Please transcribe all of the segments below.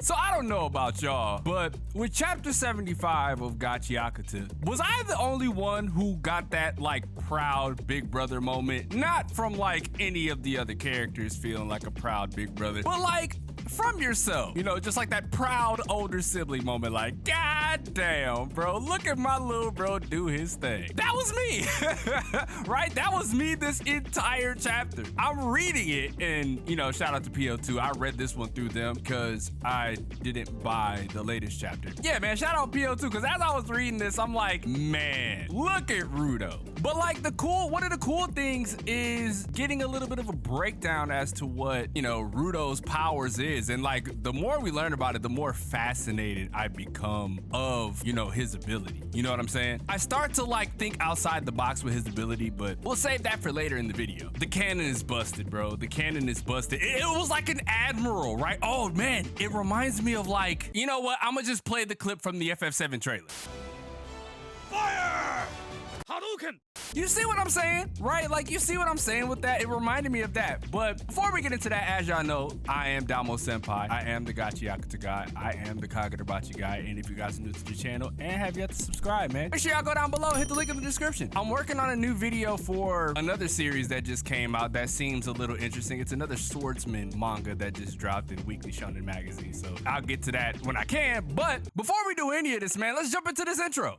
So I don't know about y'all, but with chapter 75 of Gachiakuta, was I the only one who got that like proud big brother moment? Not from like any of the other characters feeling like a proud big brother, but like from yourself, you know, just like that proud older sibling moment, like, God damn, bro, look at my little bro do his thing. That was me, right? That was me this entire chapter. I'm reading it, and, you know, shout out to PO2. I read this one through them because I didn't buy the latest chapter. Yeah, man, shout out PO2, because as I was reading this, I'm like, man, look at RUDO. But like one of the cool things is getting a little bit of a breakdown as to what, you know, RUDO's powers is. And like, the more we learn about it, the more fascinated I become of, you know, his ability. You know what I'm saying? I start to like think outside the box with his ability, but we'll save that for later in the video. The cannon is busted, bro. The cannon is busted. It was like an admiral, right? Oh man, it reminds me of like, you know what? I'm gonna just play the clip from the FF7 trailer. Fire! Hadouken! You see what I'm saying, right? Like, you see what I'm saying with that? It reminded me of that. But before we get into that, as y'all know, I am DomoSenpai. I am the Gachiakuta guy. I am the Kagurabachi guy. And if you guys are new to the channel and have yet to subscribe, man, make sure y'all go down below, hit the link in the description. I'm working on a new video for another series that just came out that seems a little interesting. It's another swordsman manga that just dropped in Weekly Shonen magazine. So I'll get to that when I can. But before we do any of this, man, let's jump into this intro.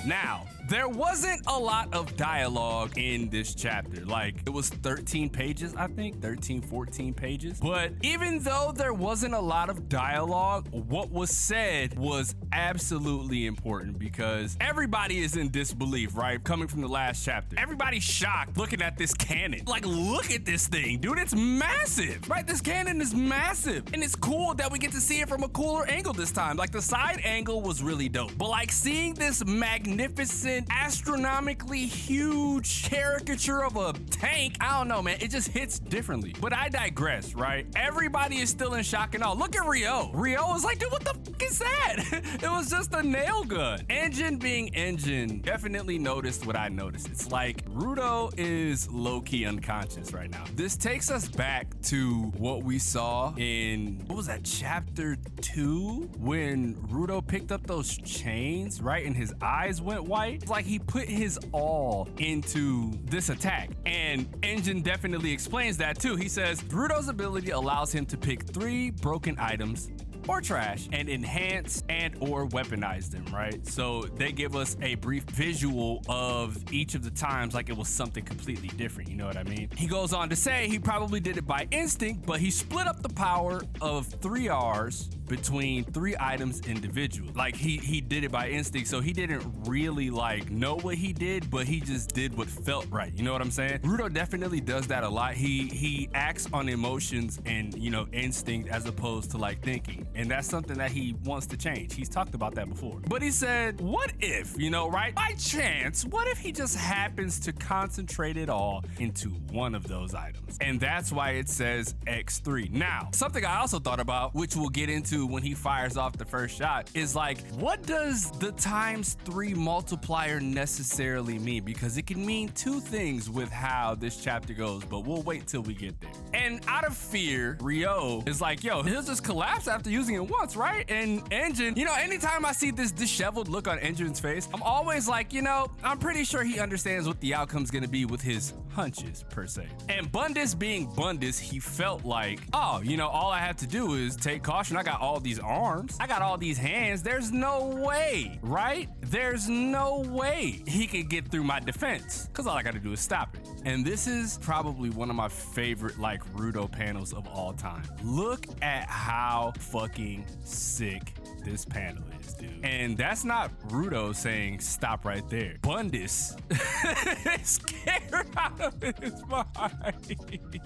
Now, there wasn't a lot of dialogue in this chapter. Like, it was 13 pages, I think, 13, 14 pages. But even though there wasn't a lot of dialogue, what was said was absolutely important because everybody is in disbelief, right? Coming from the last chapter. Everybody's shocked looking at this cannon. Like, look at this thing, dude, it's massive, right? This cannon is massive. And it's cool that we get to see it from a cooler angle this time. Like, the side angle was really dope. But like, seeing this magnificent, astronomically huge caricature of a tank, I don't know, man, it just hits differently. But I digress, right? Everybody is still in shock and awe. Look at Ryo. Ryo was like, dude, what the fuck is that? It was just a nail gun. Engine being Engine definitely noticed what I noticed. It's like RUDO is low-key unconscious right now. This takes us back to what we saw in, what was that, chapter 2? When RUDO picked up those chains, right? And his eyes went white. Like, he put his all into this attack, and Engine definitely explains that too. He says RUDO's ability allows him to pick 3 broken items or trash and enhance and or weaponize them, right? So they give us a brief visual of each of the times like it was something completely different, you know what I mean? He goes on to say he probably did it by instinct, but he split up the power of 3 R's between 3 items individually. Like, he did it by instinct, so he didn't really like know what he did, but he just did what felt right, you know what I'm saying? RUDO definitely does that a lot. He acts on emotions and, you know, instinct as opposed to like thinking, and that's something that he wants to change. He's talked about that before. But he said, what if, you know, right? By chance, what if he just happens to concentrate it all into one of those items? And that's why it says X3. Now, something I also thought about, which we'll get into when he fires off the first shot, is like, what does the ×3 multiplier necessarily mean? Because it can mean 2 things with how this chapter goes, but we'll wait till we get there. And out of fear, Ryo is like, yo, he'll just collapse after using it once, right? And Engine, you know, anytime I see this disheveled look on Engine's face, I'm always like, you know, I'm pretty sure he understands what the outcome's gonna be with his hunches, per se. And Bundus being Bundus, he felt like, oh, you know, all I have to do is take caution. I got all these arms, I got all these hands. There's no way, right? There's no way he could get through my defense, because all I gotta do is stop it. And this is probably one of my favorite like RUDO panels of all time. Look at how fucking sick this panel is, dude. And that's not RUDO saying stop right there. Bundus is scared out of his mind.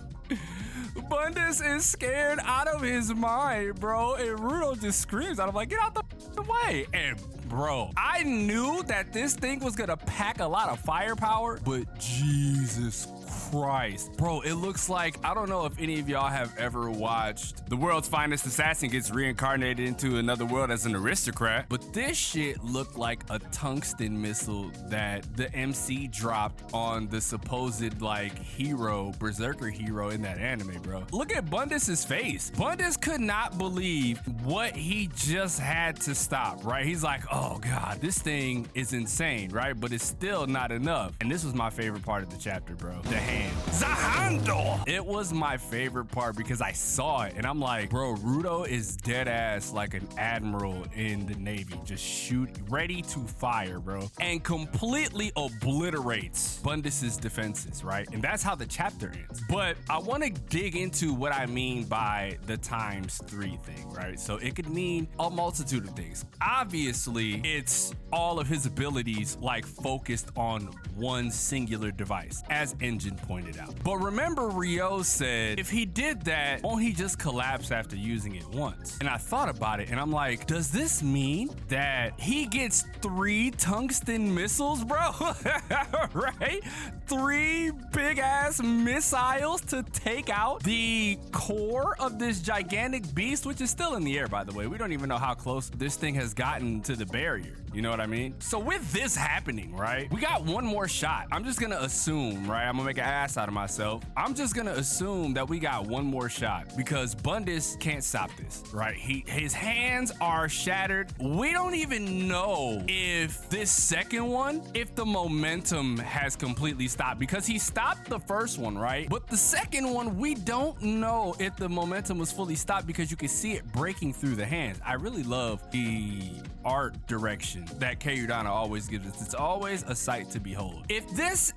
Bundus is scared out of his mind, bro. And RUDO just screams out. I'm like, get out the way. And bro, I knew that this thing was gonna pack a lot of firepower, but Jesus Christ. Bro, it looks like, I don't know if any of y'all have ever watched The World's Finest Assassin gets reincarnated into another world as an aristocrat, but this shit looked like a tungsten missile that the MC dropped on the supposed like hero, berserker hero in that anime, bro. Look at Bundus's face. Bundus could not believe what he just had to stop, right? He's like, oh God, this thing is insane, right? But it's still not enough. And this was my favorite part of the chapter, bro. The hand. The handle! It was my favorite part because I saw it and I'm like, bro, RUDO is dead ass like an admiral in the Navy, just ready to fire, bro, and completely obliterates Bundus's defenses, right? And that's how the chapter ends. But I want to dig into what I mean by the ×3 thing, right? So it could mean a multitude of things. Obviously, it's all of his abilities like focused on one singular device, as Engine pointed out. But remember, Ryo said if he did that, won't he just collapse after using it once? And I thought about it and I'm like, does this mean that he gets 3 tungsten missiles, bro? Right? 3 big ass missiles to take out the core of this gigantic beast, which is still in the air, by the way. We don't even know how close this thing has gotten to the barrier. You know what I mean? So with this happening, right, we got one more shot. I'm just gonna assume, right? I'm gonna make an ass out of myself. I'm just gonna assume that we got one more shot because Bundus can't stop this, right? His hands are shattered. We don't even know if this second one, if the momentum has completely stopped because he stopped the first one, right? But the second one, we don't know if the momentum was fully stopped because you can see it breaking through the hands. I really love the art direction that Kayudana always gives us. It's always a sight to behold. If this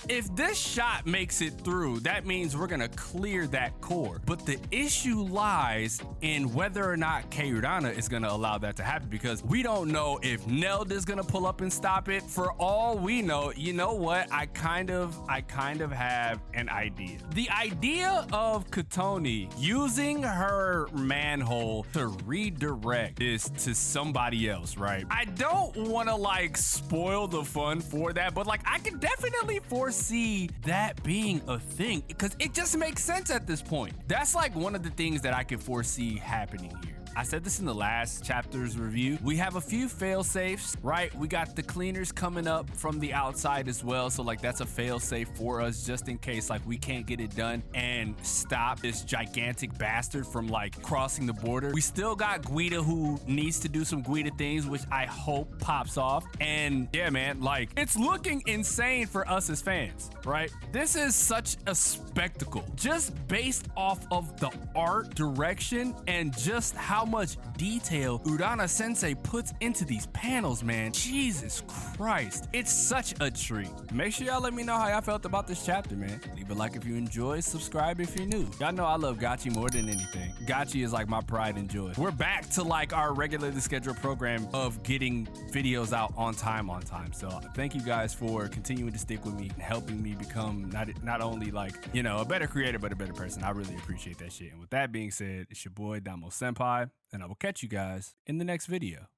shot makes it through, that means we're gonna clear that core. But the issue lies in whether or not Kayudana is gonna allow that to happen because we don't know if Neld is gonna pull up and stop it. For all we know, you know what? I kind of have an idea. The idea of Katoni using her manhole to redirect this to somebody else, right? I don't want to like spoil the fun for that, but like I can definitely foresee that being a thing because it just makes sense at this point. That's like one of the things that I can foresee happening here. I said this in the last chapter's review. We have a few fail safes, right? We got the cleaners coming up from the outside as well. So like that's a fail safe for us just in case like we can't get it done and stop this gigantic bastard from like crossing the border. We still got Guida who needs to do some Guida things, which I hope pops off. And yeah, man, like it's looking insane for us as fans, right? This is such a spectacle just based off of the art direction and just how much detail Urana Sensei puts into these panels, man. Jesus Christ. It's such a treat. Make sure y'all let me know how y'all felt about this chapter, man. Leave a like if you enjoyed, subscribe if you're new. Y'all know I love Gachi more than anything. Gachi is like my pride and joy. We're back to like our regularly scheduled program of getting videos out on time. So thank you guys for continuing to stick with me and helping me become not only like, you know, a better creator, but a better person. I really appreciate that shit. And with that being said, it's your boy DomoSenpai, and I will catch you guys in the next video.